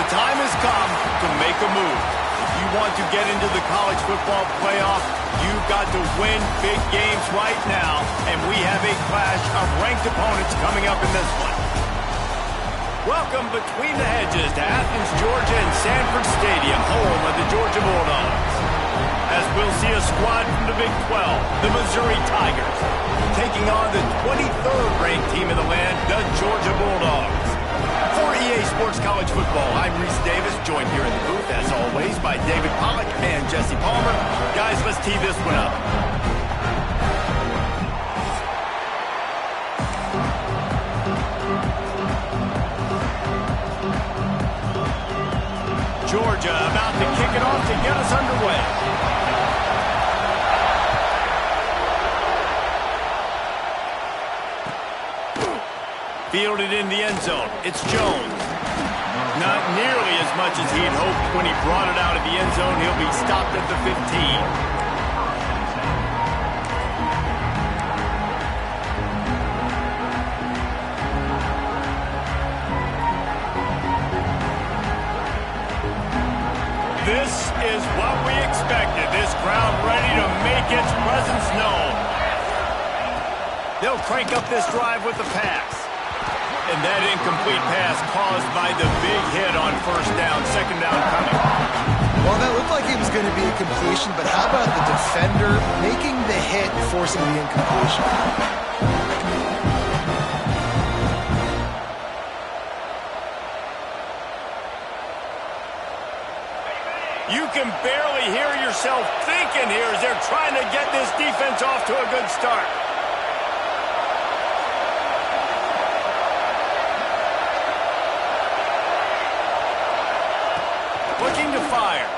The time has come to make a move. If you want to get into the college football playoff, you've got to win big games right now, and we have a clash of ranked opponents coming up in this one. Welcome between the hedges to Athens, Georgia and Sanford Stadium, home of the Georgia Bulldogs. As we'll see a squad from the Big 12, the Missouri Tigers, taking on the 23rd ranked team in the land, the Georgia Bulldogs. For EA Sports College Football, I'm Reese Davis, joined here in the booth, as always, by David Pollack and Jesse Palmer. Guys, let's tee this one up. Georgia about to kick it off to get us underway. Fielded in the end zone. It's Jones. Not nearly as much as he'd hoped when he brought it out of the end zone. He'll be stopped at the 15. This is what we expected. This crowd ready to make its presence known. They'll crank up this drive with the pass. And that incomplete pass caused by the big hit on first down, second down coming. Well, that looked like it was going to be a completion, but how about the defender making the hit, forcing the incompletion? You can barely hear yourself thinking here as they're trying to get this defense off to a good start. Looking to fire.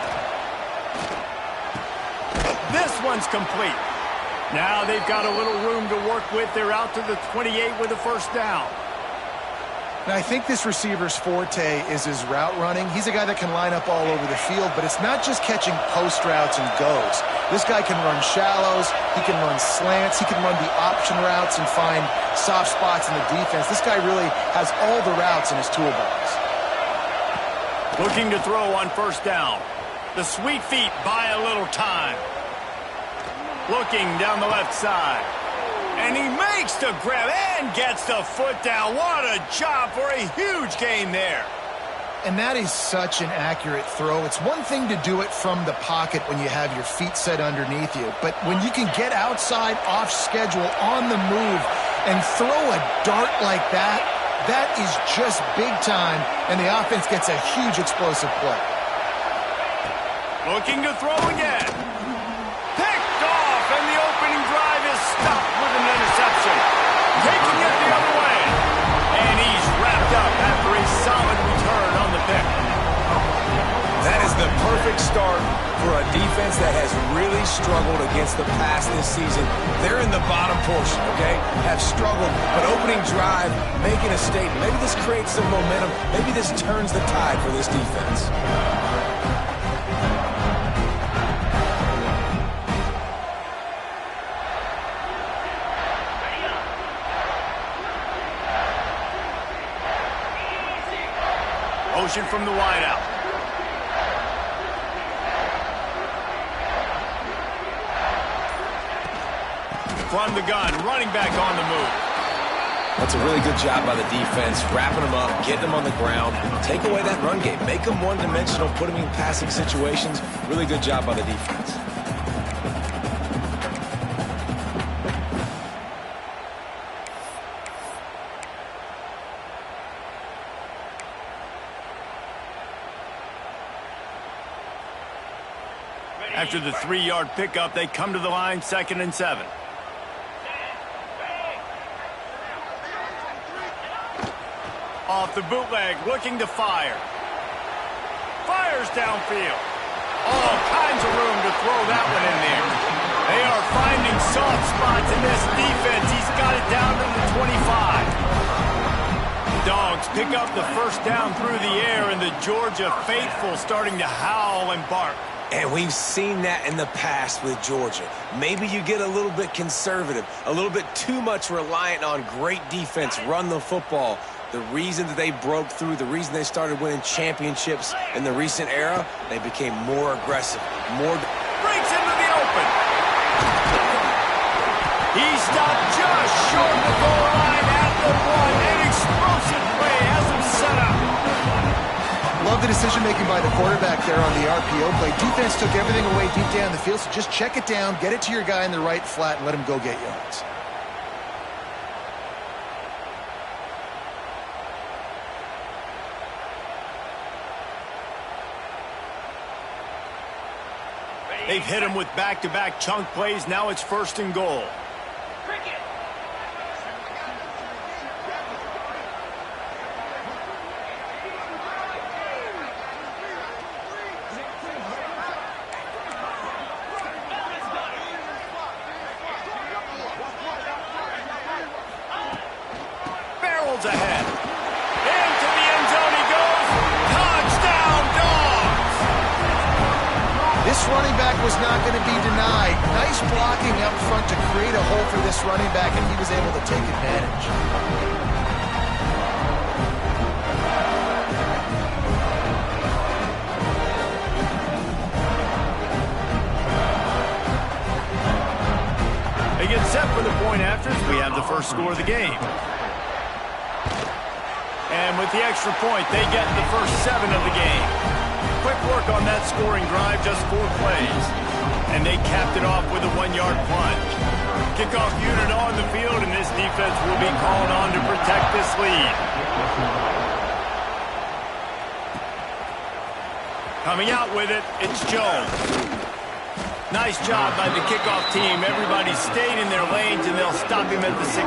This one's complete. Now they've got a little room to work with. They're out to the 28 with a first down. Now, I think this receiver's forte is his route running. He's a guy that can line up all over the field, but it's not just catching post routes and goes. This guy can run shallows, he can run slants, he can run the option routes and find soft spots in the defense. This guy really has all the routes in his toolbox. Looking to throw on first down. The sweet feet buy a little time. Looking down the left side. And he makes the grab and gets the foot down. What a job for a huge gain there. And that is such an accurate throw. It's one thing to do it from the pocket when you have your feet set underneath you, but when you can get outside, off schedule, on the move, and throw a dart like that, that is just big time, and the offense gets a huge explosive play. Looking to throw again. Picked off, and the opening drive is stopped with an interception. Taking it the other way. And he's wrapped up after a solid return on the pick. That is the perfect start for a defense that has really struggled against the pass this season. They're in the bottom portion, okay? Have struggled, but opening drive, making a statement. Maybe this creates some momentum. Maybe this turns the tide for this defense. Motion from the wideout. From the gun, running back on the move. That's a really good job by the defense, wrapping them up, getting them on the ground, take away that run game, make them one-dimensional, put them in passing situations. Really good job by the defense. After the 3-yard pickup, they come to the line, 2nd and 7. Off the bootleg, looking to fire. Fires downfield. All kinds of room to throw that one in there. They are finding soft spots in this defense. He's got it down to the 25. Dogs pick up the first down through the air, and the Georgia faithful starting to howl and bark. And we've seen that in the past with Georgia. Maybe you get a little bit conservative, a little bit too much reliant on great defense, run the football. the reason that they broke through, the reason they started winning championships in the recent era, they became more aggressive, more... Breaks into the open. He stopped just short of the goal line at the one. An explosive play has him set up. Love the decision-making by the quarterback there on the RPO play. Defense took everything away deep down the field, so just check it down, get it to your guy in the right flat, and let him go get yards. They've hit him with back-to-back chunk plays. Now it's 1st and goal. Barrels ahead. Into the end zone he goes. Touchdown, Dogs! This running back was not going to be denied. Nice blocking up front to create a hole for this running back, and he was able to take advantage. They get set for the point after. We have the first score of the game. And with the extra point, they get the first 7 of the game. Quick work on that scoring drive, just 4 plays. And they capped it off with a 1-yard plunge. Kickoff unit on the field, and this defense will be called on to protect this lead. Coming out with it, it's Jones. Nice job by the kickoff team. Everybody stayed in their lanes, and they'll stop him at the 16.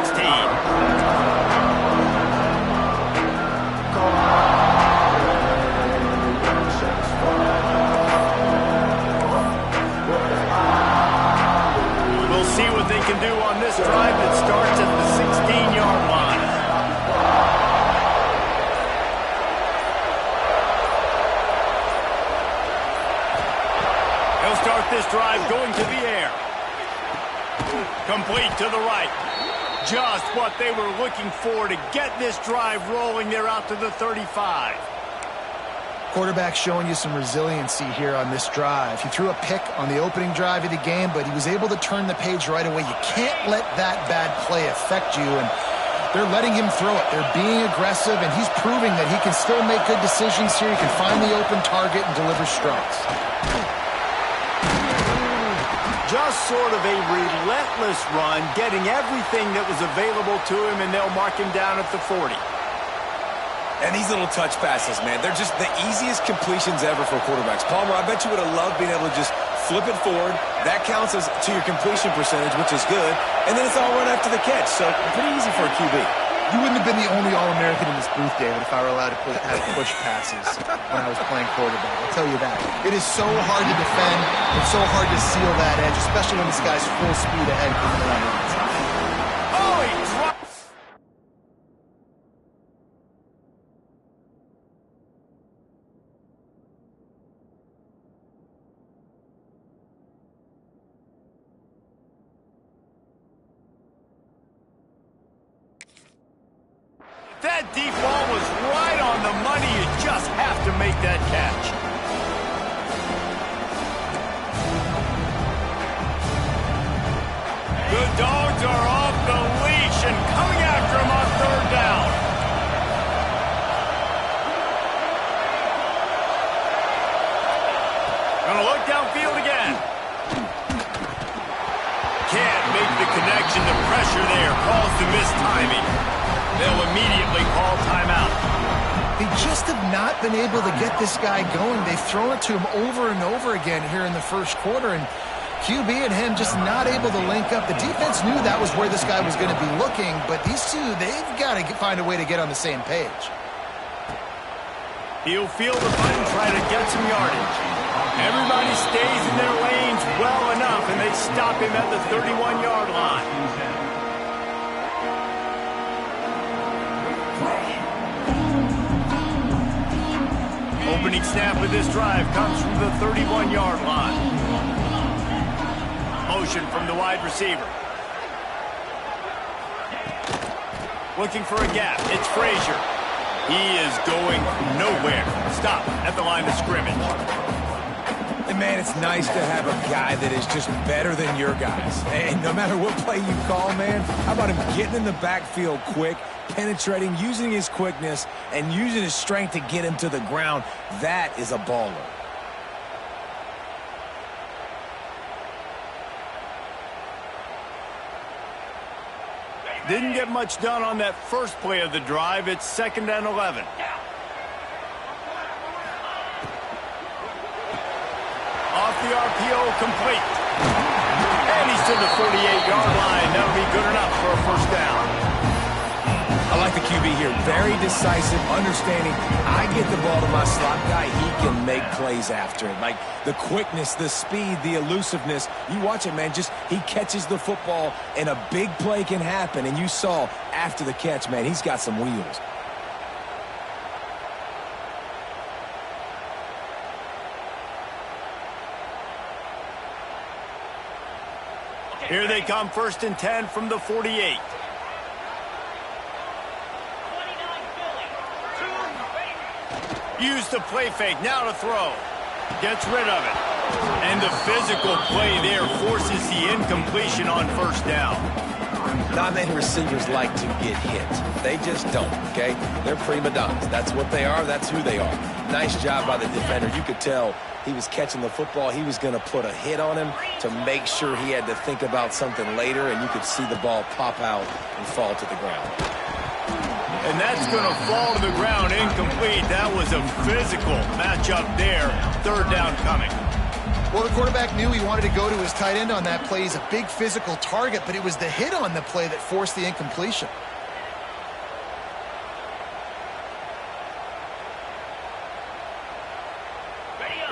We'll see what they can do on this drive that starts at the 16-yard line. He'll start this drive going to the air. Complete to the right. Just what they were looking for to get this drive rolling. They're out to the 35. Quarterback showing you some resiliency here on this drive. He threw a pick on the opening drive of the game, but he was able to turn the page right away. You can't let that bad play affect you, and they're letting him throw it. They're being aggressive, and he's proving that he can still make good decisions here. He can find the open target and deliver strikes. Just sort of a relentless run, getting everything that was available to him, and they'll mark him down at the 40. And these little touch passes, man, they're just the easiest completions ever for quarterbacks. Palmer, I bet you would have loved being able to just flip it forward. That counts as to your completion percentage, which is good. And then it's all run after the catch, so pretty easy for a QB. You wouldn't have been the only All-American in this booth, David, if I were allowed to have push passes when I was playing quarterback. I'll tell you that. It is so hard to defend. It's so hard to seal that edge, especially when this guy's full speed ahead coming around the outside. Oh, he drops. That deep ball was right on the money. You just have to make that catch. The Dogs are off the leash and coming after him on 3rd down. Gonna look downfield again. Can't make the connection. The pressure there calls the missed timing. They'll immediately call timeout. They just have not been able to get this guy going. They've thrown it to him over and over again here in the first quarter, and QB and him just not able to link up. The defense knew that was where this guy was going to be looking, but these two, they've got to find a way to get on the same page. He'll feel the punt and try to get some yardage. Everybody stays in their lanes well enough, and they stop him at the 31-yard line. Opening snap of this drive comes from the 31-yard line. Motion from the wide receiver. Looking for a gap. It's Frazier. He is going nowhere. Stop at the line of scrimmage. And, man, it's nice to have a guy that is just better than your guys. And no matter what play you call, man, how about him getting in the backfield quick, penetrating, using his quickness, and using his strength to get him to the ground. That is a baller. Didn't get much done on that first play of the drive. It's 2nd and 11. Off the RPO, complete. And he's to the 48-yard line. That'll be good enough for a first down. I like the QB here. Very decisive, understanding. I get the ball to my slot guy. He can make plays after it. Like the quickness, the speed, the elusiveness. You watch it, man. Just he catches the football, and a big play can happen. And you saw after the catch, man, he's got some wheels. Here they come, 1st and 10 from the 48. Use the play fake, now to throw. Gets rid of it. And the physical play there forces the incompletion on 1st down. Not many receivers like to get hit. They just don't, okay? They're prima donnas. That's what they are. That's who they are. Nice job by the defender. You could tell he was catching the football. He was going to put a hit on him to make sure he had to think about something later, and you could see the ball pop out and fall to the ground. And that's going to fall to the ground, incomplete. That was a physical matchup there. 3rd down coming. Well, the quarterback knew he wanted to go to his tight end on that play. He's a big physical target, but it was the hit on the play that forced the incompletion.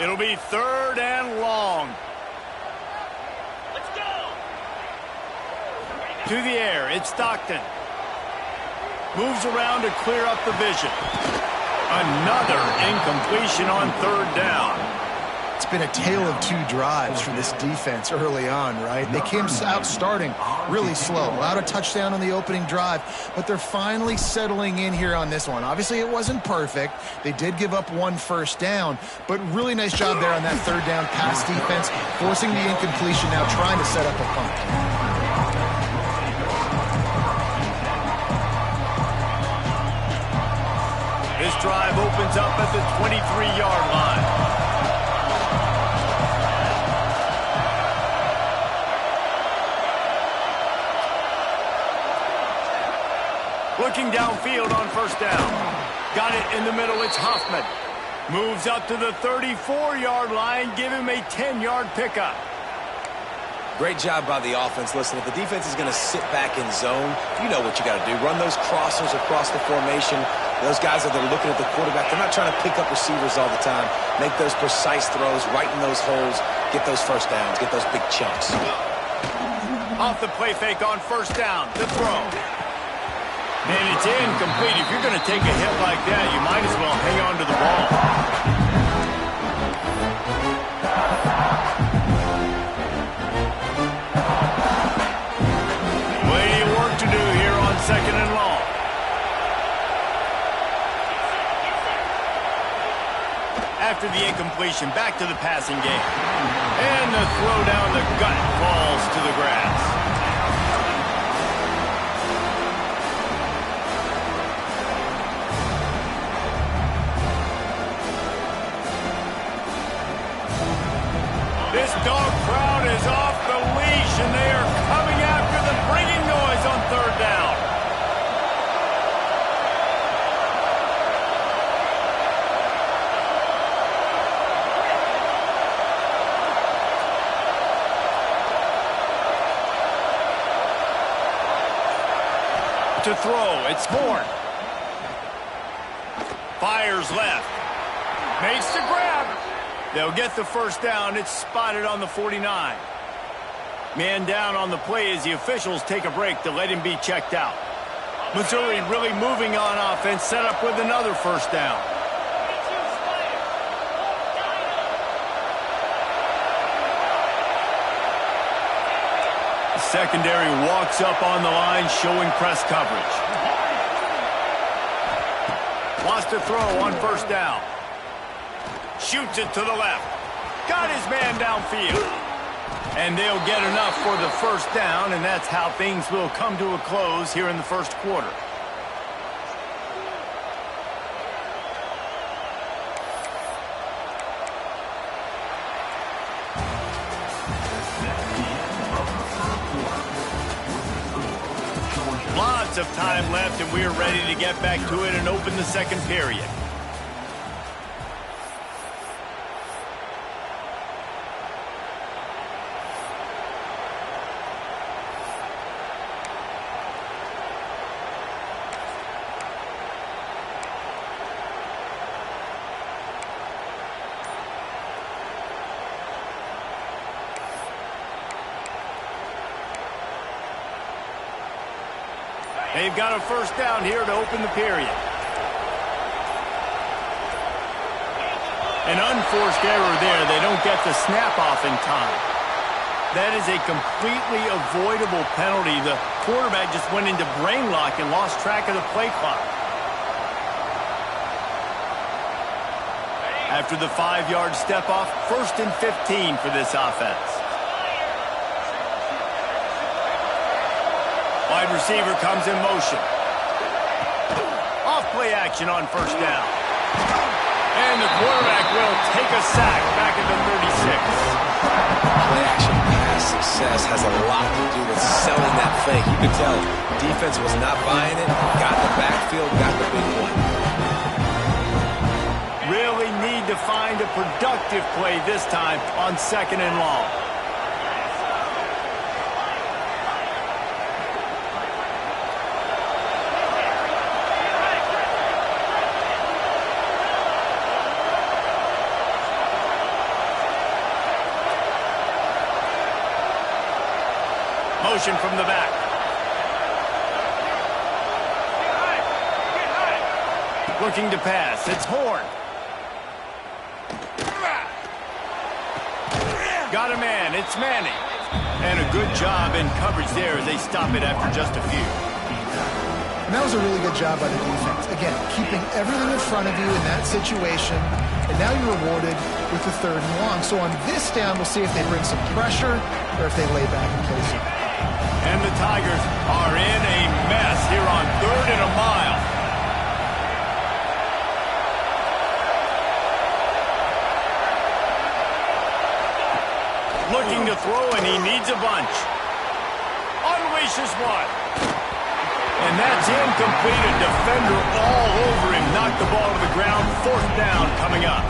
It'll be 3rd and long. Let's go. To the air, it's Stockton. Moves around to clear up the vision. Another incompletion on 3rd down. It's been a tale of 2 drives for this defense early on, right? They came out starting really slow. Allowed a touchdown on the opening drive, but they're finally settling in here on this one. Obviously, it wasn't perfect. They did give up 1 first down, but really nice job there on that 3rd down pass defense, forcing the incompletion, now trying to set up a punt. This drive opens up at the 23-yard line. Looking downfield on 1st down. Got it in the middle, it's Hoffman. Moves up to the 34-yard line, give him a 10-yard pickup. Great job by the offense. Listen, if the defense is going to sit back in zone, you know what you got to do. Run those crossers across the formation. Those guys that are looking at the quarterback, they're not trying to pick up receivers all the time. Make those precise throws, right in those holes, get those first downs, get those big chunks. Off the play fake on 1st down, the throw. And it's incomplete. If you're going to take a hit like that, you might as well hang on to the ball. Plenty of work to do here on 2nd and long. After the incompletion, back to the passing game. And the throw down the gut falls to the grass. This dog crowd is off the leash, and they are coming after them, bringing noise on 3rd down. To throw, it's Bourne. Fires left. Makes the grab. They'll get the first down. It's spotted on the 49. Man down on the play as the officials take a break to let him be checked out. Missouri really moving on offense, set up with another first down. The secondary walks up on the line, showing press coverage. Wants to throw on first down. Shoots it to the left. Got his man downfield. And they'll get enough for the first down, and that's how things will come to a close here in the first quarter. Lots of time left, and we're ready to get back to it and open the second period. They've got a first down here to open the period. An unforced error there. They don't get the snap off in time. That is a completely avoidable penalty. The quarterback just went into brain lock and lost track of the play clock. After the 5-yard step off, 1st and 15 for this offense. Wide receiver comes in motion. Off play action on first down. And the quarterback will take a sack back at the 36. Play action pass success has a lot to do with selling that fake. You could tell defense was not buying it. Got the backfield, got the big one. Really need to find a productive play this time on 2nd and long. Motion from the back. Looking to pass. It's Horn. Got a man. It's Manning. And a good job in coverage there as they stop it after just a few. And that was a really good job by the defense. Again, keeping everything in front of you in that situation. And now you're rewarded with the 3rd and long. So on this down, we'll see if they bring some pressure or if they lay back and play some. And the Tigers are in a mess here on 3rd and a mile. Looking to throw, and he needs a bunch. Unleashes one. And that's incomplete. A defender all over him. Knocked the ball to the ground. 4th down coming up.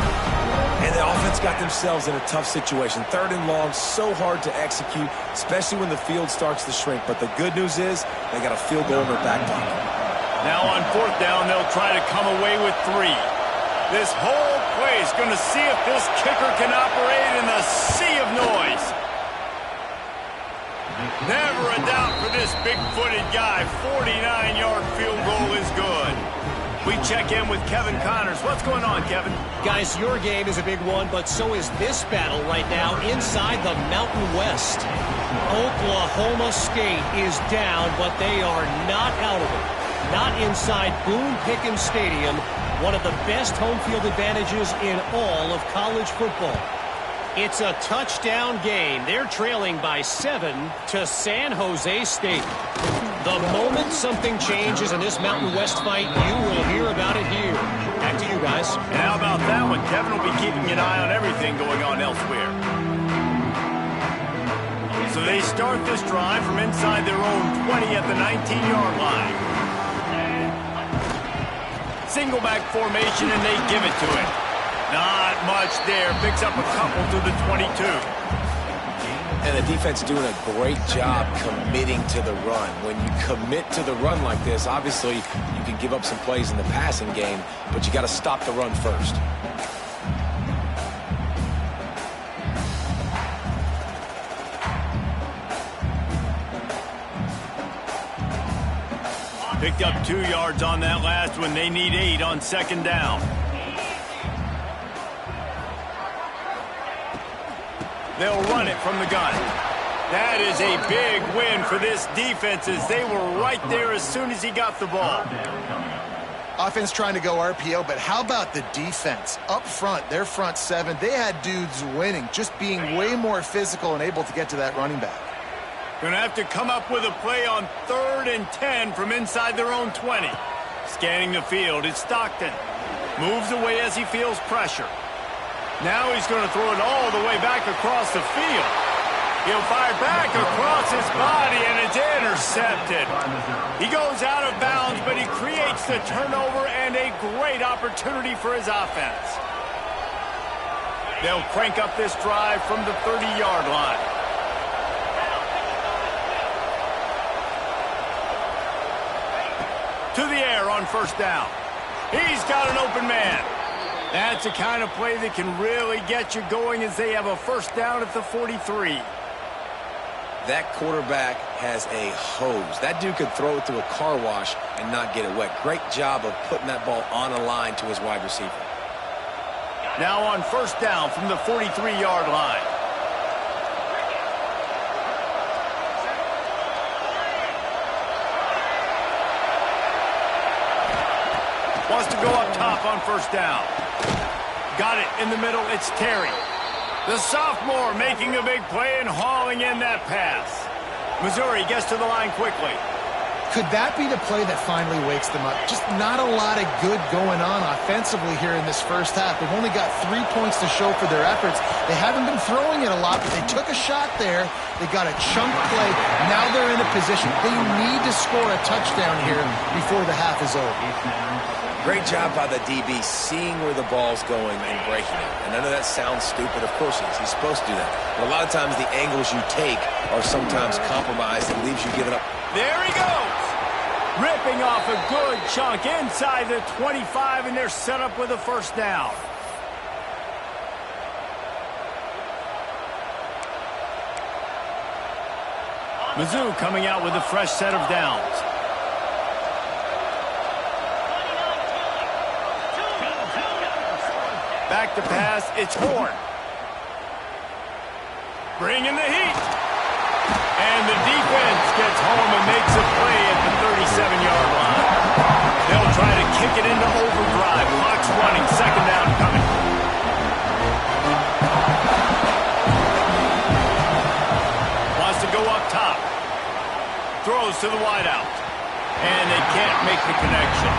And the offense got themselves in a tough situation. 3rd and long, so hard to execute, especially when the field starts to shrink. But the good news is they got a field goal in their back pocket. Now on 4th down, they'll try to come away with 3. This whole play is going to see if this kicker can operate in the sea of noise. Never a doubt for this big-footed guy. 49-yard field goal is good. We check in with Kevin Connors. What's going on, Kevin? Guys, your game is a big one, but so is this battle right now inside the Mountain West. Oklahoma State is down, but they are not out of it. Not inside Boone Pickens Stadium, one of the best home field advantages in all of college football. It's a touchdown game. They're trailing by 7 to San Jose State. The moment something changes in this Mountain West fight, you will hear about it here. Back to you guys. And how about that one? Kevin will be keeping an eye on everything going on elsewhere. So they start this drive from inside their own 20 at the 19-yard line. Single back formation, and they give it to him. Not much there. Picks up a couple to the 22. And the defense doing a great job committing to the run. When you commit to the run like this, obviously you can give up some plays in the passing game, but you got to stop the run first. Picked up 2 yards on that last one. They need 8 on 2nd down. They'll run it from the gun. That is a big win for this defense as they were right there as soon as he got the ball. Offense trying to go RPO, but how about the defense? Up front, their front seven, they had dudes winning, just being way more physical and able to get to that running back. Gonna have to come up with a play on 3rd and 10 from inside their own 20. Scanning the field, it's Stockton. Moves away as he feels pressure. Now he's going to throw it all the way back across the field. He'll fire back across his body, and it's intercepted. He goes out of bounds, but he creates the turnover and a great opportunity for his offense. They'll crank up this drive from the 30-yard line. To the air on 1st down. He's got an open man. That's the kind of play that can really get you going as they have a 1st down at the 43. That quarterback has a hose. That dude could throw it through a car wash and not get it wet. Great job of putting that ball on a line to his wide receiver. Now on 1st down from the 43-yard line. Wants to go up top on 1st down. Got it in the middle. It's Terry. The sophomore making a big play and hauling in that pass. Missouri gets to the line quickly. Could that be the play that finally wakes them up? Just not a lot of good going on offensively here in this first half. They've only got 3 points to show for their efforts. They haven't been throwing it a lot, but they took a shot there. They got a chunk play. Now they're in a position. They need to score a touchdown here before the half is over. Great job by the DB seeing where the ball's going and breaking it. And I know that sounds stupid. Of course he is. He's supposed to do that. But a lot of times the angles you take are sometimes compromised and leaves you giving up. There he goes. Ripping off a good chunk inside the 25, and they're set up with a 1st down. Mizzou coming out with a fresh set of downs. Back to pass, it's Horn. Bringing the heat. And the defense gets home and makes a play at the 37-yard line. They'll try to kick it into overdrive. Clock's running, 2nd down coming. Wants to go up top. Throws to the wideout. And they can't make the connection.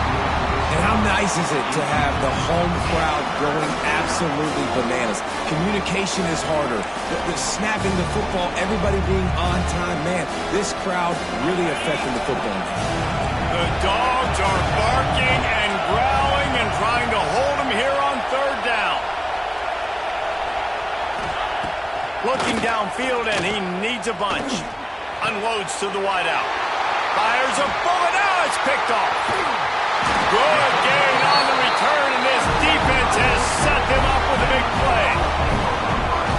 And how nice is it to have the home crowd going absolutely bananas? Communication is harder. The snapping the football, everybody being on time. Man, this crowd really affecting the football game. The dogs are barking and growling and trying to hold him here on 3rd down. Looking downfield, and he needs a bunch. Unloads to the wideout. Fires a bullet. Now it's picked off. Good gain on the return, and this defense has set them up with a big play.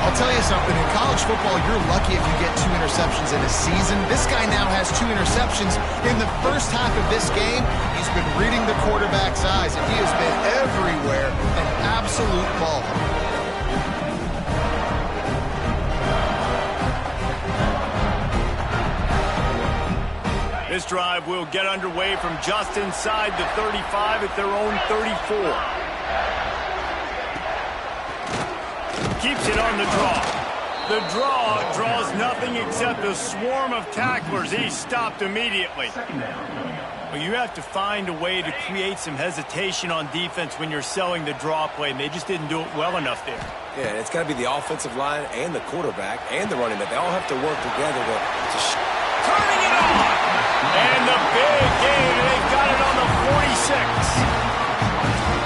I'll tell you something. In college football, you're lucky if you get 2 interceptions in a season. This guy now has 2 interceptions in the first half of this game. He's been reading the quarterback's eyes, and he has been everywhere, an absolute ball. This drive will get underway from just inside the 35 at their own 34. Keeps it on the draw. The draw draws nothing except a swarm of tacklers. He's stopped immediately. Well, you have to find a way to create some hesitation on defense when you're selling the draw play, and they just didn't do it well enough there. Yeah, it's got to be the offensive line and the quarterback and the running back. They all have to work together to turning it on. And the big game, they've got it on the 46.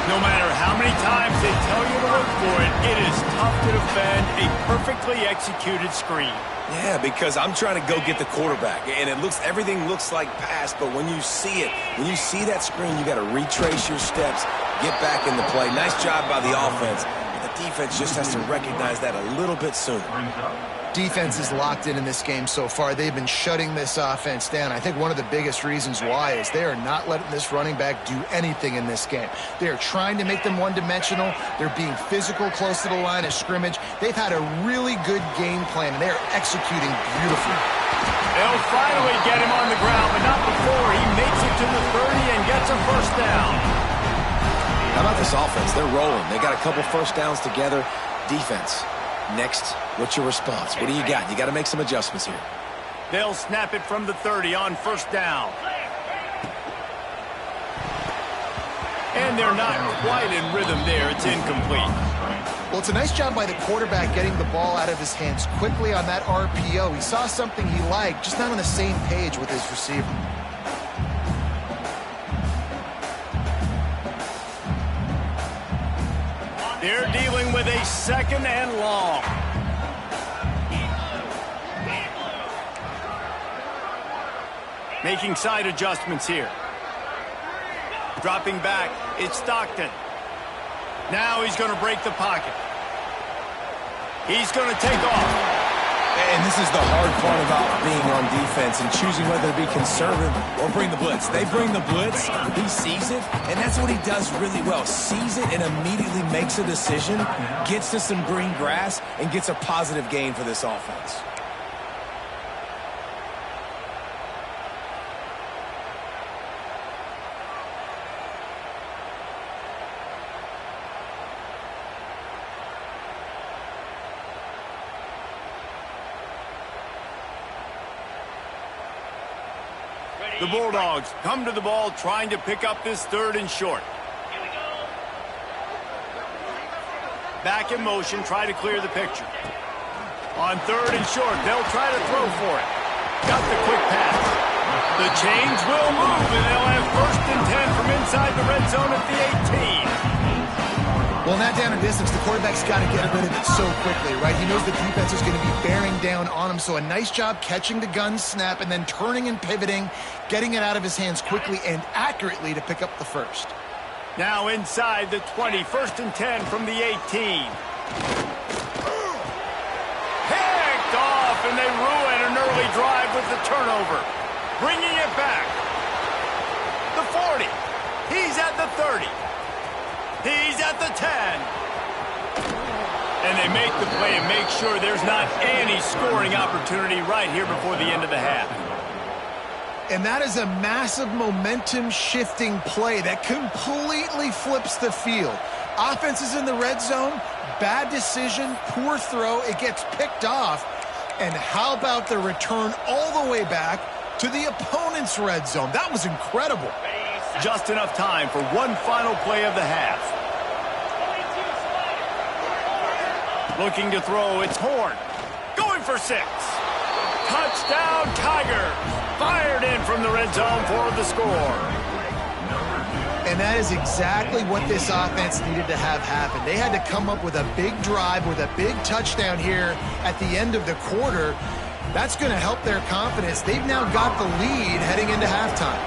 No matter how many times they tell you to look for it, it is tough to defend a perfectly executed screen. Yeah, because I'm trying to go get the quarterback, and everything looks like pass, but when you see it, when you see that screen, you got to retrace your steps, get back in the play. Nice job by the offense, but the defense just has to recognize that a little bit sooner. Defense is locked in this game so far. They've been shutting this offense down. I think one of the biggest reasons why is they are not letting this running back do anything in this game. They are trying to make them one-dimensional. They're being physical close to the line of scrimmage. They've had a really good game plan, and they are executing beautifully. They'll finally get him on the ground, but not before he makes it to the 30 and gets a 1st down. this offense. They're rolling. They got a couple first downs together. Defense, next, what's your response? What do you got? You got to make some adjustments here. They'll snap it from the 30 on first down. And they're not quite in rhythm there. It's incomplete. Well, it's a nice job by the quarterback getting the ball out of his hands quickly on that RPO. He saw something he liked, just not on the same page with his receiver. They're dealing with a second and long. Making side adjustments here. Dropping back, it's Stockton. Now he's going to break the pocket. He's going to take off. And this is the hard part about being on defense and choosing whether to be conservative or bring the blitz. They bring the blitz, he sees it, and that's what he does really well. Sees it and immediately makes a decision, gets to some green grass, and gets a positive gain for this offense. The Bulldogs come to the ball trying to pick up this third and short. Back in motion, try to clear the picture. On third and short, they'll try to throw for it. Got the quick pass. The chains will move, and they'll have first and 10 from inside the red zone at the 18. Well, in that down and distance, the quarterback's got to get rid of it so quickly, right? He knows the defense is going to be bearing down on him, so a nice job catching the gun snap and then turning and pivoting, getting it out of his hands quickly and accurately to pick up the first. Now inside the 20, first and 10 from the 18. Picked off, and they ruin an early drive with the turnover. Bringing it back. The 40. He's at the 30. He's at the 10. And they make the play and make sure there's not any scoring opportunity right here before the end of the half. And that is a massive momentum-shifting play that completely flips the field. Offense is in the red zone, bad decision, poor throw, it gets picked off. And how about the return all the way back to the opponent's red zone? That was incredible. Just enough time for one final play of the half. Looking to throw, it's Horn. Going for 6. Touchdown, Tigers. Fired in from the red zone for the score. And that is exactly what this offense needed to have happen. They had to come up with a big drive with a big touchdown here at the end of the quarter. That's going to help their confidence. They've now got the lead heading into halftime.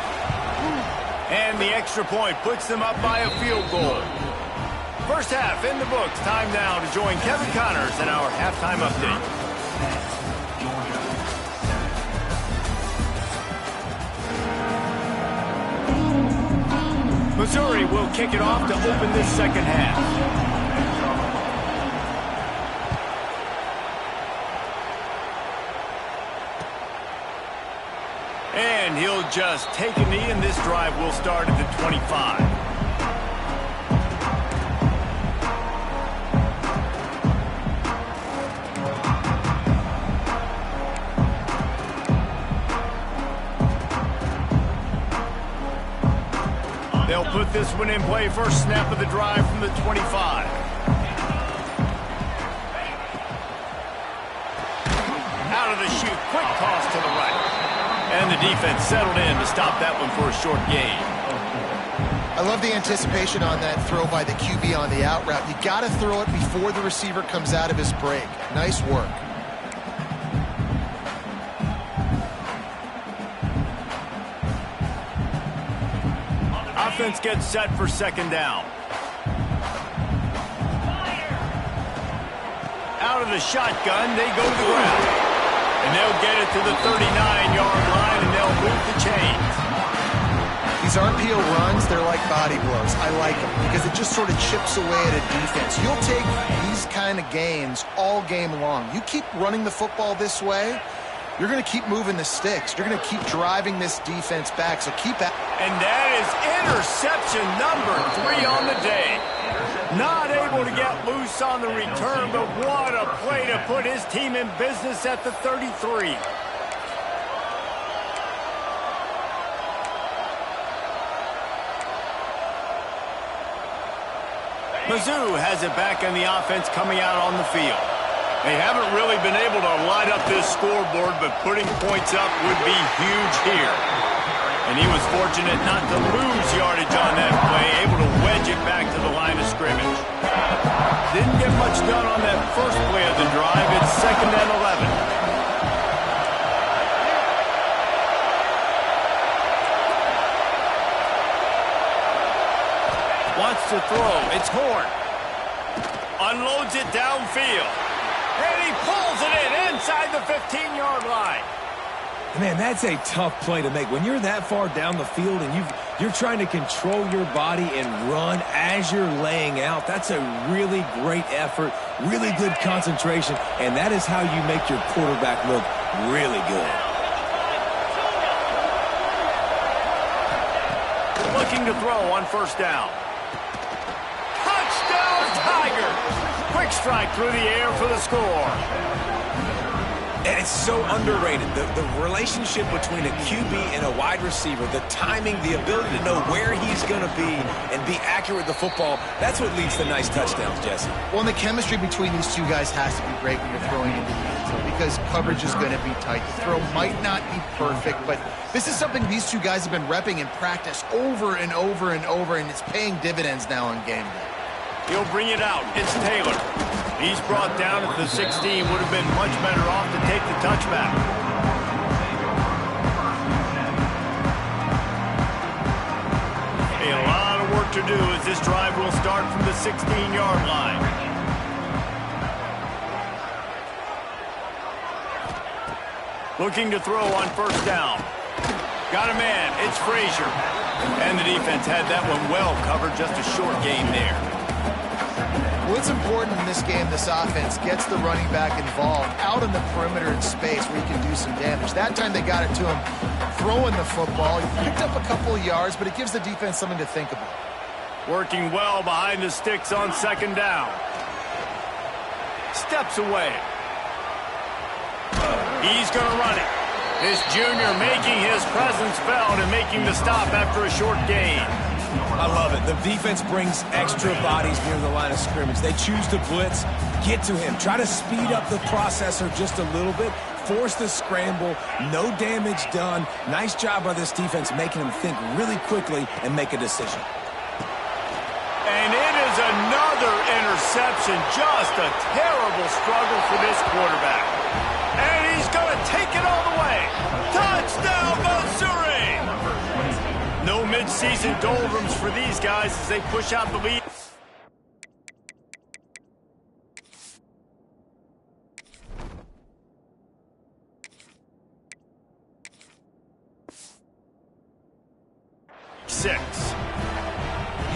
And the extra point puts them up by a field goal. First half in the books. Time now to join Kevin Connors in our halftime update. Missouri will kick it off to open this second half. And he'll just take a knee, and this drive will start at the 25. They'll put this one in play. First snap of the drive from the 25. Out of the chute, quick toss to the right. And the defense settled in to stop that one for a short gain. I love the anticipation on that throw by the QB on the out route. You got to throw it before the receiver comes out of his break. Nice work. Offense gets set for second down. Out of the shotgun, they go to the ground. And they'll get it to the 39-yard line, and they'll move the chains. These RPO runs, they're like body blows. I like them because it just sort of chips away at a defense. You'll take these kind of gains all game long. You keep running the football this way, you're going to keep moving the sticks. You're going to keep driving this defense back, so keep at. And that is interception number 3 on the day. Not able to get loose on the return, but what a play to put his team in business at the 33. Mizzou has it back in the offense coming out on the field. They haven't really been able to light up this scoreboard, but putting points up would be huge here. And he was fortunate not to lose yardage on that play, able to wedge it back to the line of scrimmage. Didn't get much done on that first play of the drive. It's 2nd and 11. Wants to throw. It's Horn. Unloads it downfield. And he pulls it in inside the 15-yard line. Man, that's a tough play to make. When you're that far down the field and you're trying to control your body and run as you're laying out, that's a really great effort, really good concentration, and that is how you make your quarterback look really good. Looking to throw on 1st down. Touchdown, Tigers! Quick strike through the air for the score. And it's so underrated, the relationship between a QB and a wide receiver, the timing, the ability to know where he's going to be and be accurate with the football, that's what leads to nice touchdowns, Jesse. Well, and the chemistry between these two guys has to be great when you're throwing into the end zone because coverage is going to be tight. The throw might not be perfect, but this is something these two guys have been repping in practice over and over and over, and it's paying dividends now on game day. He'll bring it out. It's Taylor. He's brought down at the 16. Would have been much better off to take the touchback. A lot of work to do as this drive will start from the 16-yard line. Looking to throw on 1st down. Got a man. It's Frazier. And the defense had that one well covered. Just a short gain there. Well, it's important in this game this offense gets the running back involved out on the perimeter in space where he can do some damage. That time they got it to him throwing the football. He picked up a couple of yards, but it gives the defense something to think about. Working well behind the sticks on 2nd down. Steps away. He's going to run it. This junior making his presence felt and making the stop after a short gain. I love it. The defense brings extra bodies near the line of scrimmage. They choose to blitz, get to him, try to speed up the processor just a little bit, force the scramble, no damage done. Nice job by this defense making him think really quickly and make a decision. And it is another interception. Just a terrible struggle for this quarterback. And he's going to take it all the way. Touchdown, Missouri! No mid-season doldrums for these guys as they push out the lead.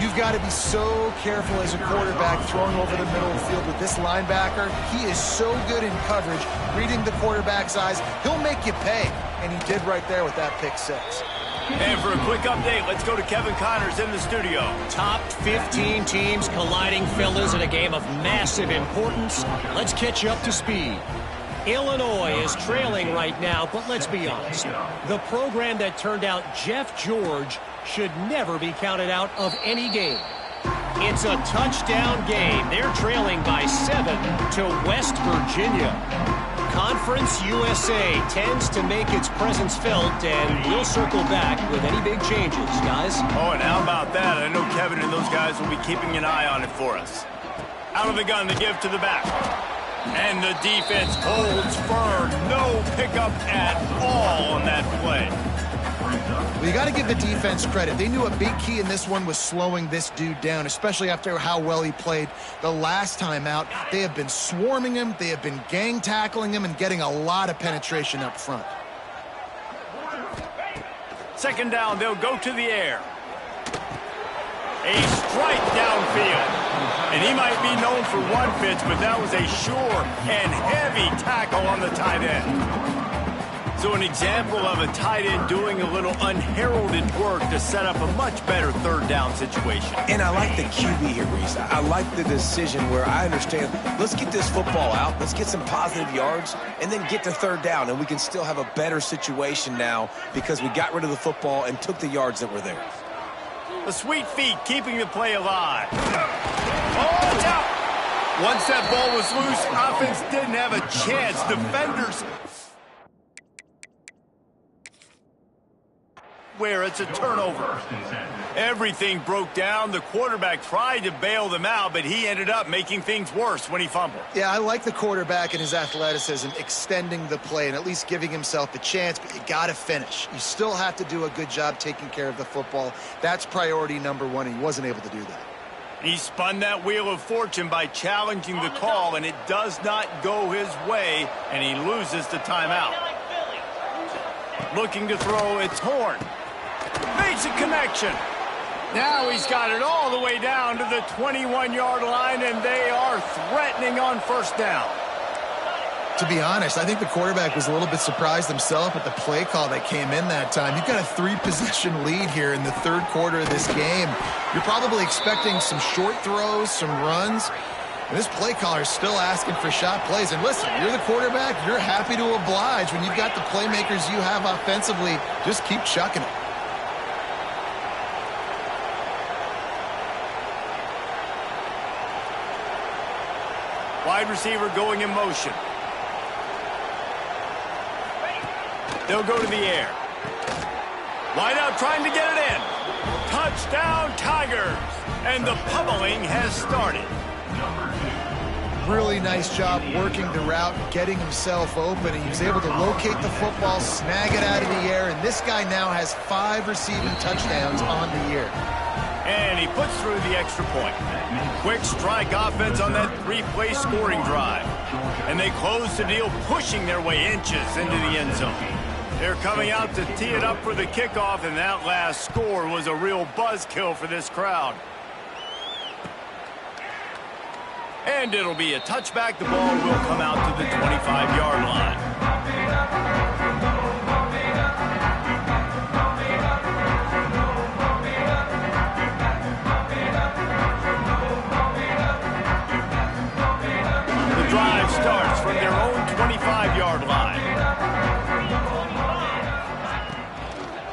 You've got to be so careful as a quarterback throwing over the middle of the field with this linebacker. He is so good in coverage, reading the quarterback's eyes. He'll make you pay, and he did right there with that pick 6. And for a quick update, let's go to Kevin Connors in the studio. Top 15 teams colliding, fellas, in a game of massive importance. Let's catch you up to speed. Illinois is trailing right now, but let's be honest. The program that turned out Jeff George should never be counted out of any game. It's a touchdown game. They're trailing by 7 to West Virginia. Conference USA tends to make its presence felt, and we'll circle back with any big changes, guys. Oh, and how about that? I know Kevin and those guys will be keeping an eye on it for us. Out of the gun to give to the back. And the defense holds firm. No pickup at all on that play. Well, you got to give the defense credit. They knew a big key in this one was slowing this dude down, especially after how well he played the last time out. They have been swarming him. They have been gang tackling him and getting a lot of penetration up front. 2nd down, they'll go to the air. A strike downfield. And he might be known for one pitch, but that was a sure and heavy tackle on the tight end. So an example of a tight end doing a little unheralded work to set up a much better third down situation. And I like the QB here, Reese. I like the decision where I understand, let's get this football out, let's get some positive yards, and then get to third down, and we can still have a better situation now because we got rid of the football and took the yards that were there. The sweet feet keeping the play alive. Oh, it's out! Once that ball was loose, offense didn't have a chance. Defenders... where it's a turnover. Everything broke down. The quarterback tried to bail them out, but he ended up making things worse when he fumbled. Yeah, I like the quarterback and his athleticism, extending the play and at least giving himself a chance, but you got to finish. You still have to do a good job taking care of the football. That's priority number one, and he wasn't able to do that. He spun that wheel of fortune by challenging the call, and it does not go his way, and he loses the timeout. Looking to throw, it's Horn. Makes a connection. Now he's got it all the way down to the 21-yard line, and they are threatening on first down. To be honest, I think the quarterback was a little bit surprised himself at the play call that came in that time. You've got a 3-possession lead here in the third quarter of this game. You're probably expecting some short throws, some runs. And this play caller is still asking for shot plays. And listen, you're the quarterback. You're happy to oblige. When you've got the playmakers you have offensively, just keep chucking it. Wide receiver going in motion. They'll go to the air. Wide out trying to get it in. Touchdown Tigers. And the pummeling has started. Really nice job working the route, getting himself open, and he was able to locate the football, snag it out of the air, and this guy now has 5 receiving touchdowns on the year. And he puts through the extra point. Quick strike offense on that 3-play scoring drive. And they close the deal, pushing their way inches into the end zone. They're coming out to tee it up for the kickoff, and that last score was a real buzzkill for this crowd. And it'll be a touchback. The ball will come out to the 25-yard line. The drive starts from their own 25-yard line.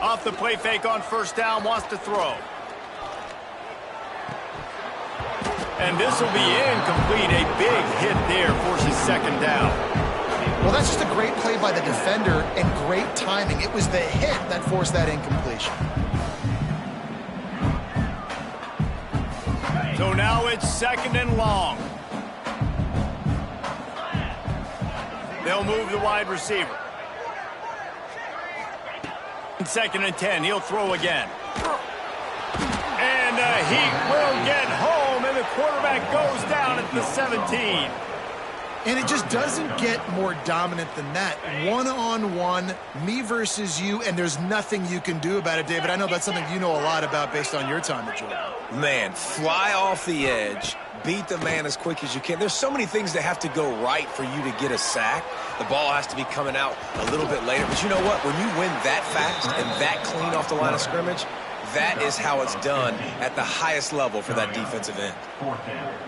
Off the play fake on first down, wants to throw. And this will be incomplete. A big hit there, forces second down. Well, that's just a great play by the defender and great timing. It was the hit that forced that incompletion. So now it's second and long. They'll move the wide receiver. Second and 10, he'll throw again. And he will get home, and the quarterback goes down at the 17. And it just doesn't get more dominant than that. One-on-one, me versus you, and there's nothing you can do about it, David. I know that's something you know a lot about based on your time at Georgia. Man, fly off the edge, beat the man as quick as you can. There's so many things that have to go right for you to get a sack. The ball has to be coming out a little bit later. But you know what? When you win that fast and that clean off the line of scrimmage, that is how it's done at the highest level for that defensive end.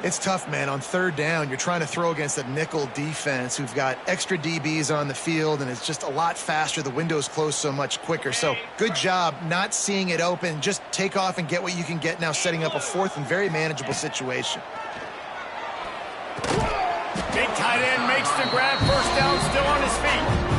It's tough, man. On third down, you're trying to throw against a nickel defense who've got extra DBs on the field, and it's just a lot faster. The window's closed so much quicker. So good job not seeing it open. Just take off and get what you can get now, setting up a fourth and very manageable situation. Big tight end makes the grab, first down, still on his feet.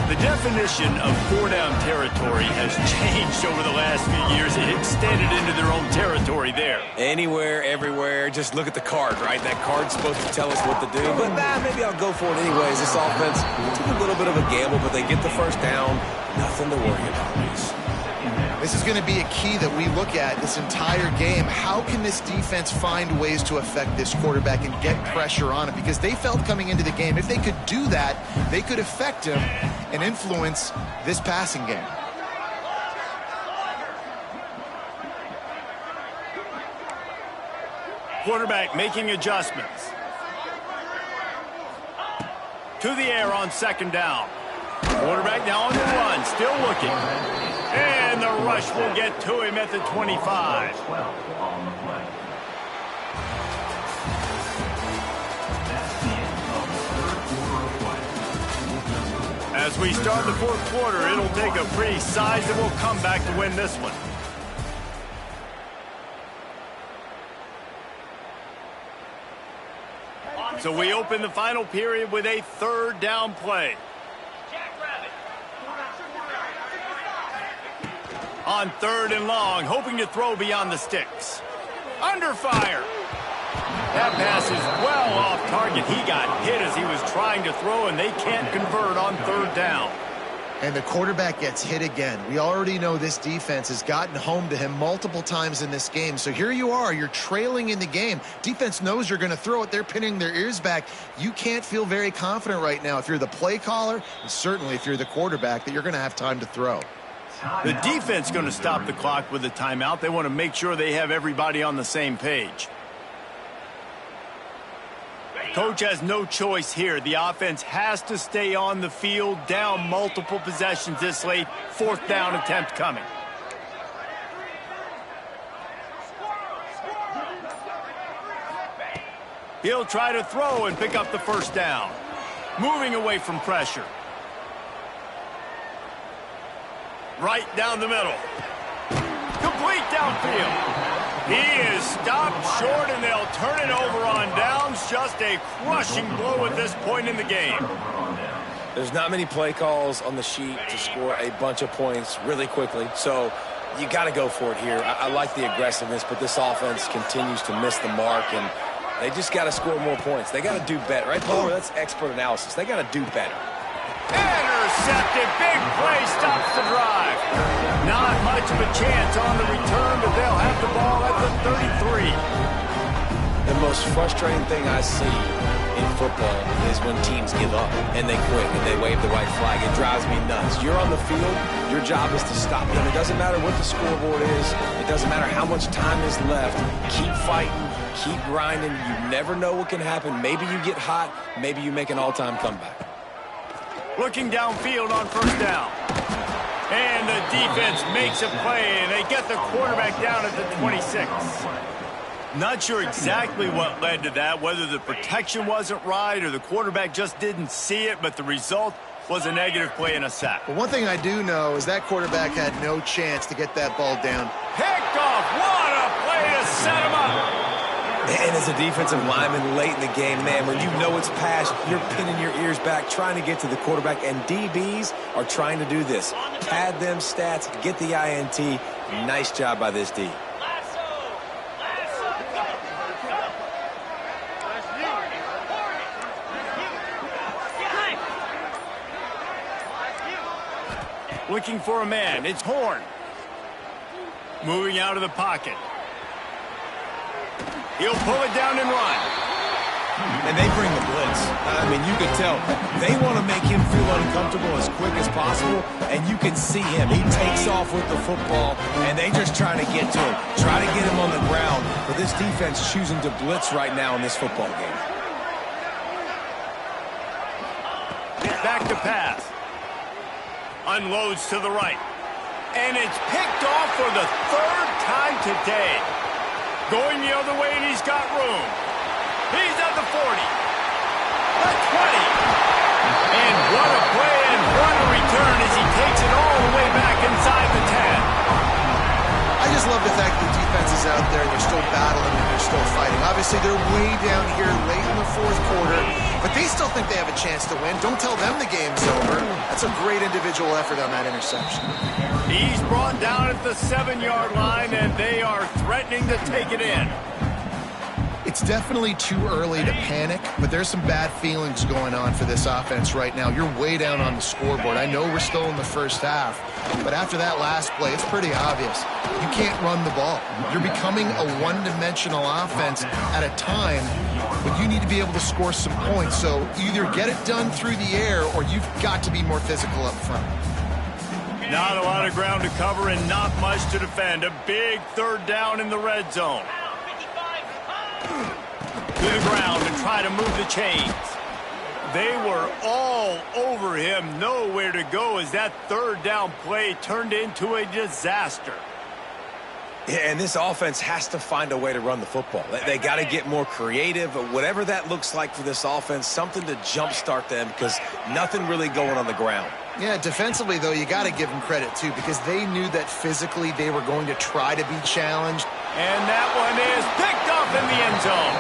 The definition of four-down territory has changed over the last few years. It extended into their own territory there. Anywhere, everywhere, just look at the card, right? That card's supposed to tell us what to do. But maybe I'll go for it anyways. This offense took a little bit of a gamble, but they get the first down. Nothing to worry about, Reese. This is going to be a key that we look at this entire game. How can this defense find ways to affect this quarterback and get pressure on him? Because they felt coming into the game, if they could do that, they could affect him and influence this passing game. Quarterback making adjustments. To the air on second down. Quarterback now on the run, still looking. And the rush will get to him at the 25. As we start the fourth quarter, it'll take a pretty sizable comeback to win this one. So we open the final period with a third down play. On third and long, hoping to throw beyond the sticks. Under fire. That pass is well off target. He got hit as he was trying to throw, and they can't convert on third down. And the quarterback gets hit again. We already know this defense has gotten home to him multiple times in this game. So here you are, you're trailing in the game. Defense knows you're going to throw it. They're pinning their ears back. You can't feel very confident right now if you're the play caller, and certainly if you're the quarterback, that you're going to have time to throw. The defense is going to stop the clock with a timeout. They want to make sure they have everybody on the same page. Coach has no choice here. The offense has to stay on the field, down multiple possessions this late. Fourth down attempt coming. He'll try to throw and pick up the first down. Moving away from pressure. Right down the middle. Complete downfield. He is stopped short, and they'll turn it over on downs. Just a crushing blow at this point in the game. There's not many play calls on the sheet to score a bunch of points really quickly, so you got to go for it here. I like the aggressiveness, but this offense continues to miss the mark, and they just got to score more points. They got to do better. Right, Paul? That's expert analysis. They got to do better. Intercepted. Big play stops the drive. Not much of a chance on the return, but they'll have the ball at the 33. The most frustrating thing I see in football is when teams give up and they quit and they wave the white flag. It drives me nuts. You're on the field. Your job is to stop them. It doesn't matter what the scoreboard is. It doesn't matter how much time is left. Keep fighting. Keep grinding. You never know what can happen. Maybe you get hot. Maybe you make an all-time comeback. Looking downfield on first down. And the defense makes a play, and they get the quarterback down at the 26. Not sure exactly what led to that, whether the protection wasn't right or the quarterback just didn't see it, but the result was a negative play and a sack. But one thing I do know is that quarterback had no chance to get that ball down. Picked off. What a play to set him up. And as a defensive lineman late in the game, man, when you know it's past, you're pinning your ears back, trying to get to the quarterback, and DBs are trying to do this. Pad them stats, get the INT. Nice job by this D. Looking for a man. It's Horn. Moving out of the pocket. He'll pull it down and run. And they bring the blitz. I mean, you can tell they want to make him feel uncomfortable as quick as possible, and you can see him. He takes off with the football, and they just trying to get to him, try to get him on the ground. But this defense choosing to blitz right now in this football game. Back to pass. Unloads to the right. And it's picked off for the third time today. Going the other way, and he's got room. He's at the 40. The 20. And what a play and what a return as he takes it all the way back inside the 10. I just love the fact that the defense is out there, they're still battling and they're still fighting. Obviously, they're way down here late in the fourth quarter, but they still think they have a chance to win. Don't tell them the game's over. That's a great individual effort on that interception. He's brought down at the 7-yard line, and they are threatening to take it in. It's definitely too early to panic, but there's some bad feelings going on for this offense right now. You're way down on the scoreboard. I know we're still in the first half, but after that last play, it's pretty obvious. You can't run the ball. You're becoming a one-dimensional offense at a time, but you need to be able to score some points. So either get it done through the air, or you've got to be more physical up front. Not a lot of ground to cover and not much to defend. A big third down in the red zone. To the ground and try to move the chains. They were all over him, nowhere to go as that third down play turned into a disaster. Yeah, and this offense has to find a way to run the football. They got to get more creative, whatever that looks like for this offense, something to jumpstart them because nothing really going on the ground. Yeah, defensively, though, you got to give them credit, too, because they knew that physically they were going to try to be challenged. And that one is picked up in the end zone.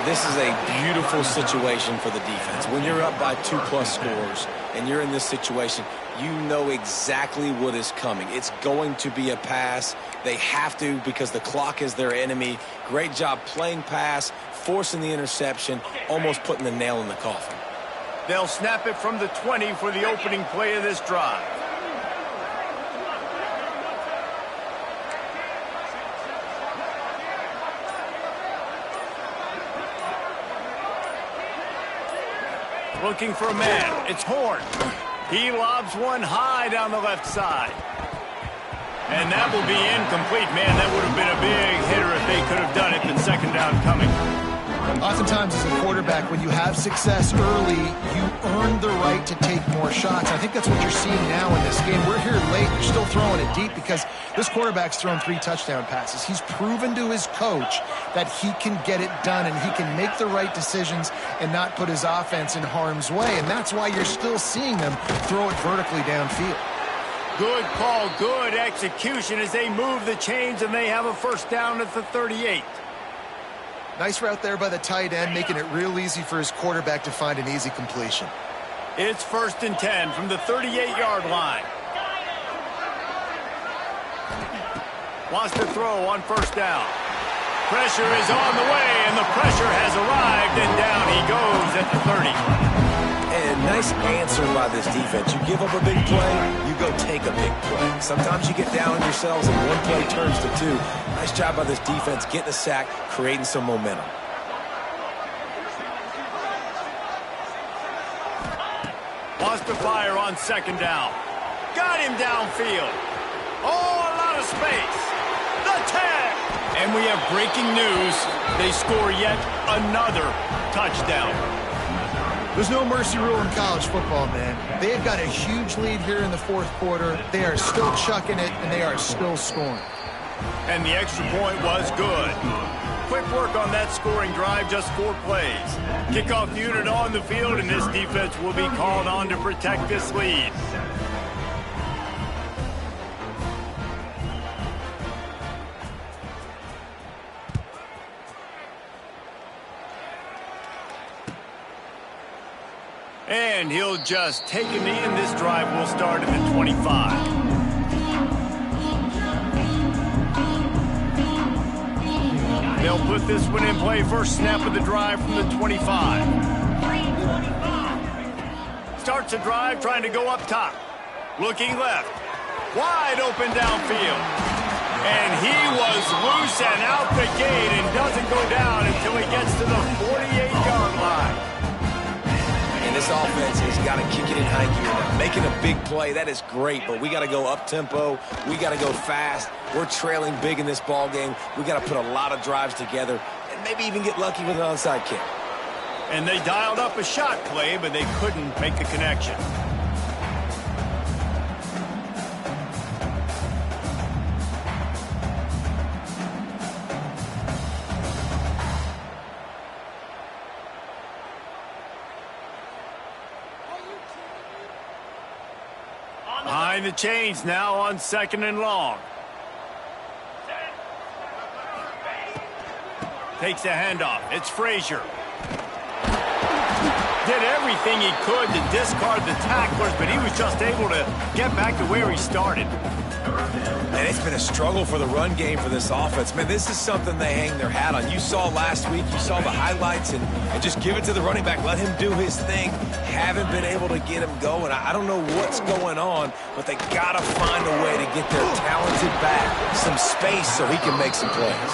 This is a beautiful situation for the defense. When you're up by 2+ scores and you're in this situation, you know exactly what is coming. It's going to be a pass. They have to because the clock is their enemy. Great job playing pass, forcing the interception, almost putting the nail in the coffin. They'll snap it from the 20 for the opening play of this drive. Looking for a man. It's Horn. He lobs one high down the left side. And that will be incomplete. Man, that would have been a big hitter if they could have done it, but second down coming. Oftentimes, as a quarterback, when you have success early, you earn the right to take more shots. I think that's what you're seeing now in this game. We're here late. You're still throwing it deep because this quarterback's thrown 3 touchdown passes. He's proven to his coach that he can get it done and he can make the right decisions and not put his offense in harm's way. And that's why you're still seeing them throw it vertically downfield. Good call, good execution as they move the chains and they have a first down at the 38. Nice route there by the tight end, making it real easy for his quarterback to find an easy completion. It's 1st and 10 from the 38-yard line. Wants to throw on first down. Pressure is on the way, and the pressure has arrived, and down he goes at the 30. And nice answer by this defense. You give up a big play, you go take a big play. Sometimes you get down on yourselves and one play turns to 2. Nice job by this defense getting a sack, creating some momentum. Wants to fire on second down. Got him downfield. Oh, a lot of space. The tag. And we have breaking news. They score yet another touchdown. There's no mercy rule in college football, man. They've got a huge lead here in the 4th quarter. They are still chucking it, and they are still scoring. And the extra point was good. Quick work on that scoring drive, just 4 plays. Kickoff unit on the field, and this defense will be called on to protect this lead. And he'll just take a knee, and this drive will start at the 25. They'll put this one in play. First snap of the drive from the 25. Starts a drive trying to go up top. Looking left. Wide open downfield. And he was loose and out the gate and doesn't go down until he gets to the 48-yard line. And this offense has got to kick it in high gear now. Making a big play, that is great, but we got to go up-tempo. We got to go fast. We're trailing big in this ball game. We got to put a lot of drives together and maybe even get lucky with an onside kick. And they dialed up a shot play, but they couldn't make the connection. Behind the chains now on 2nd and long. Takes a handoff. It's Frazier. Did everything he could to discard the tacklers, but he was just able to get back to where he started. And it's been a struggle for the run game for this offense. Man, this is something they hang their hat on. You saw last week, you saw the highlights, and just give it to the running back. Let him do his thing. Haven't been able to get him going. I don't know what's going on, but they got to find a way to get their talented back some space so he can make some plays.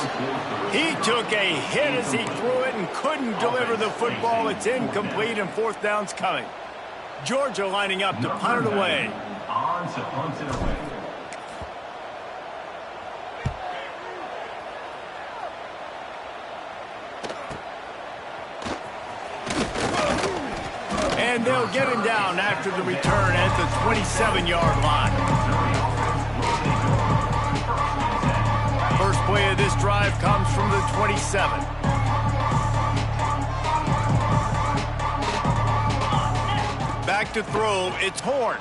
He took a hit as he threw it and couldn't deliver the football. It's incomplete, and 4th down's coming. Georgia lining up to punt it away. On to punt it away. And they'll get him down after the return at the 27-yard line. First play of this drive comes from the 27. Back to throw, it's Horn.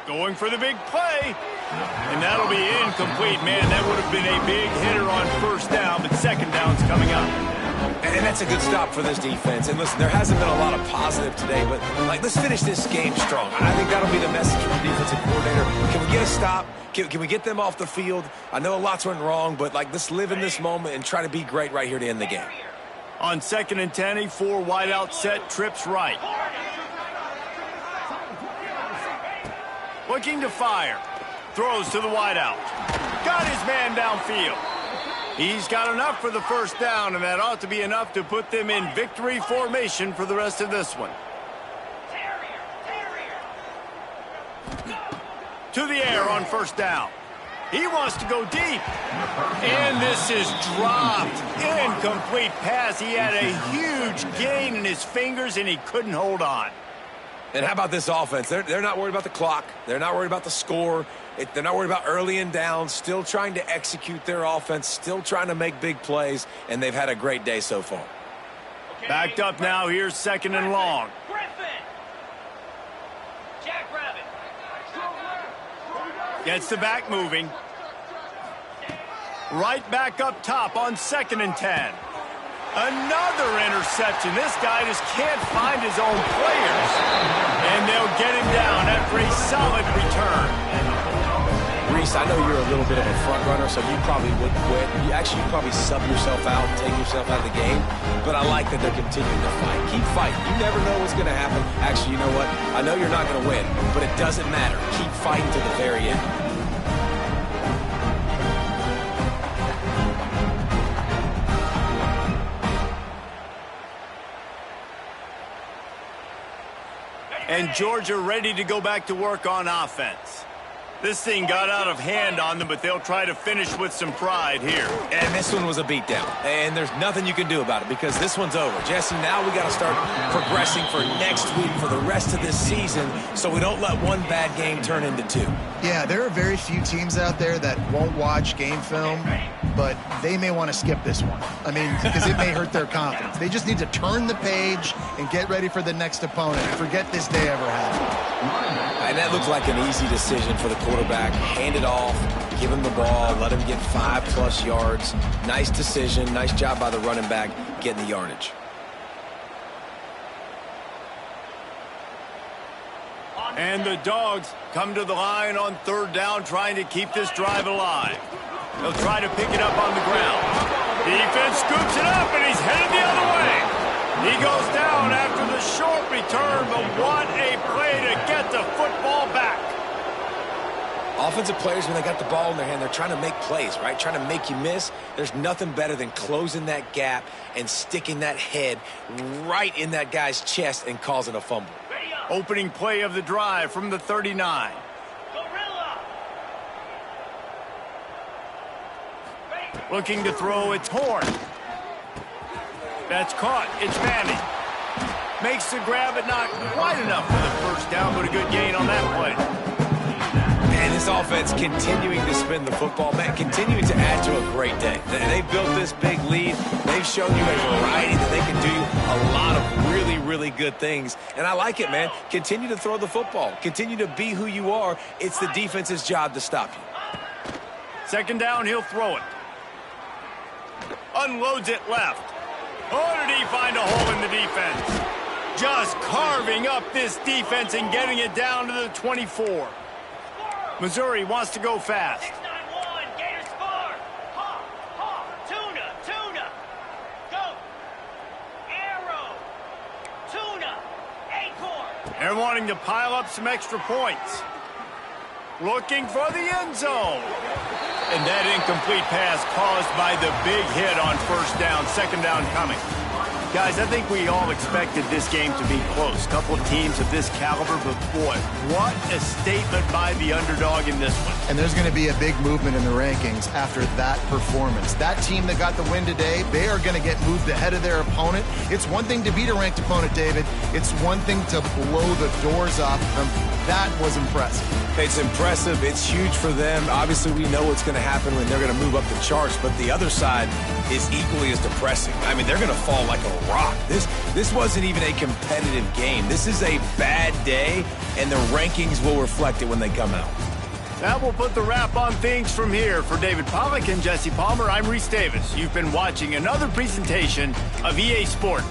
Going for the big play. And that'll be incomplete. Man, that would have been a big hitter on first down, but second down's coming up. And that's a good stop for this defense. And listen, there hasn't been a lot of positive today, but let's finish this game strong. I think that'll be the message from the defensive coordinator. Can we get a stop? Can we get them off the field? I know a lot's went wrong, but let's live in this moment and try to be great right here to end the game. On 2nd and 10, a 4 wide out set, trips right. Looking to fire. Throws to the wideout. Got his man downfield. He's got enough for the first down, and that ought to be enough to put them in victory formation for the rest of this one. To the air on first down. He wants to go deep. And this is dropped. Incomplete pass. He had a huge gain in his fingers, and he couldn't hold on. And how about this offense? They're not worried about the clock. They're not worried about the score. They're not worried about early and down. Still trying to execute their offense. Still trying to make big plays. And they've had a great day so far. Backed up now. Here's 2nd and long. Gets the back moving. Right back up top on 2nd and 10. Another interception. This guy just can't find his own players. And they'll get him down after a solid return. Reese, I know you're a little bit of a front runner, so you probably wouldn't quit. You probably sub yourself out and take yourself out of the game. But I like that they're continuing to fight. Keep fighting. You never know what's going to happen. Actually, you know what? I know you're not going to win, but it doesn't matter. Keep fighting to the very end. And Georgia ready to go back to work on offense. This thing got out of hand on them, but they'll try to finish with some pride here. And this one was a beatdown. And there's nothing you can do about it because this one's over. Jesse, now we got to start progressing for next week, for the rest of this season, so we don't let one bad game turn into two. Yeah, there are very few teams out there that won't watch game film, but they may want to skip this one. I mean, because it may hurt their confidence. They just need to turn the page and get ready for the next opponent and forget this day ever happened. And that looked like an easy decision for the quarterback. Hand it off, give him the ball, let him get 5+ yards. Nice decision. Nice job by the running back getting the yardage. And the Dogs come to the line on 3rd down, trying to keep this drive alive. They'll try to pick it up on the ground. Defense scoops it up, and he's headed the other way. He goes down after the short return, but what a play to get the football back. Offensive players, when they got the ball in their hand, they're trying to make plays, right? Trying to make you miss. There's nothing better than closing that gap and sticking that head right in that guy's chest and causing a fumble. Opening play of the drive from the 39. Looking to throw, it's Horn. That's caught. It's Manning. Makes the grab, but not quite enough for the first down, but a good gain on that play. And this offense continuing to spin the football, man, continuing to add to a great day. They've built this big lead. They've shown you a variety that they can do a lot of really, really good things. And I like it, man. Continue to throw the football. Continue to be who you are. It's the defense's job to stop you. 2nd down, he'll throw it. Unloads it left. Oh, did he find a hole in the defense? Just carving up this defense and getting it down to the 24. Missouri wants to go fast. 6-9-1, Gators score. Tuna. Go. Arrow. Tuna. Acorn. They're wanting to pile up some extra points. Looking for the end zone. And that incomplete pass caused by the big hit on first down. 2nd down coming. Guys, I think we all expected this game to be close. Couple of teams of this caliber, but boy, what a statement by the underdog in this one. And there's going to be a big movement in the rankings after that performance. That team that got the win today, they are going to get moved ahead of their opponent. It's one thing to beat a ranked opponent, David. It's one thing to blow the doors off them. That was impressive. It's impressive. It's huge for them. Obviously, we know what's going to happen when they're going to move up the charts, but the other side is equally as depressing. I mean, they're going to fall like a rock. This wasn't even a competitive game. This is a bad day, and the rankings will reflect it when they come out. That will put the wrap on things from here. For David Pollack and Jesse Palmer, I'm Reese Davis. You've been watching another presentation of EA Sport.